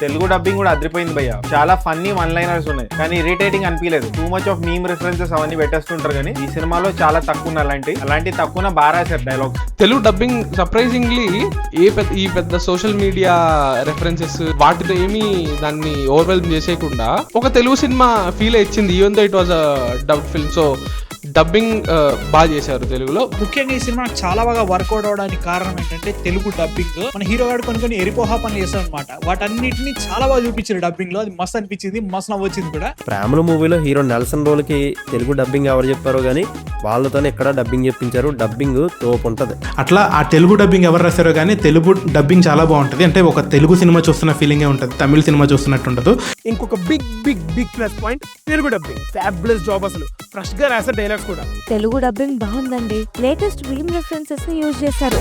Telugu dubbing కూడా అదిరిపోయింది భయ్య. చాలా ఫన్నీ వన్ లైనర్స్ ఉన్నాయి, కానీ ఇరిటేటింగ్ అనిపించలేదు. Too much of meme references అవన్నీ పెట్టేస్తుంటారు, కానీ ఈ సినిమాలో చాలా తక్కువ అలాంటి తక్కువ బాగా రాశారు డైలాగ్స్. తెలుగు డబ్బింగ్ సర్ప్రైజింగ్లీ ఈ పెద్ద సోషల్ మీడియా రెఫరెన్సెస్ వాటితో ఏమీ దాన్ని ఓవర్వెల్మ్ చేసేయకుండా ఒక తెలుగు సినిమా ఫీల్ ఇచ్చింది, even though it was a dub film. So dubbing బాగా చేశారు తెలుగులో. ముఖ్యంగా ఈ సినిమా చాలా బాగా వర్కౌట్ అవడానికి కారణం ఏంటంటే తెలుగు డబ్బింగ్. మన హీరో గారు కొన్ని ఎరిపోహా పనులు చేస్తాడు అనమాట, వాటన్నిటిని చాలా బాగా చూపించారు డబ్బింగ్ లో. అది మస్త్ అనిపించింది, మస్త్ నవ్వొచ్చింది కూడా. ప్రేమల మూవీలో హీరో నెల్సన్ రోల్ కి తెలుగు డబ్బింగ్ ఎవరు చెప్పారో గానీ వాళ్ళతోనే ఎక్కడ డబ్బింగ్ చెప్పించారు. డబ్బింగ్ తోపు ఉంటది. అట్లా ఆ తెలుగు డబ్బింగ్ ఎవరు రాశారో కానీ తెలుగు డబ్బింగ్ చాలా బాగుంటది. అంటే ఒక తెలుగు సినిమా చూస్తున్న ఫీలింగే ఉంటది, తమిళ సినిమా చూస్తున్నట్టు ఉండదు. ఇంకొక big big big plus point Telugu dubbing. Fabulous job, అసలు ఫ్రెష్ గా రాసే డైలాగ్స్ కూడా. తెలుగు డబ్బింగ్ బాగుందండి. లేటెస్ట్ మీమ్ రెఫరెన్సెస్ ని యూజ్ చేశారు.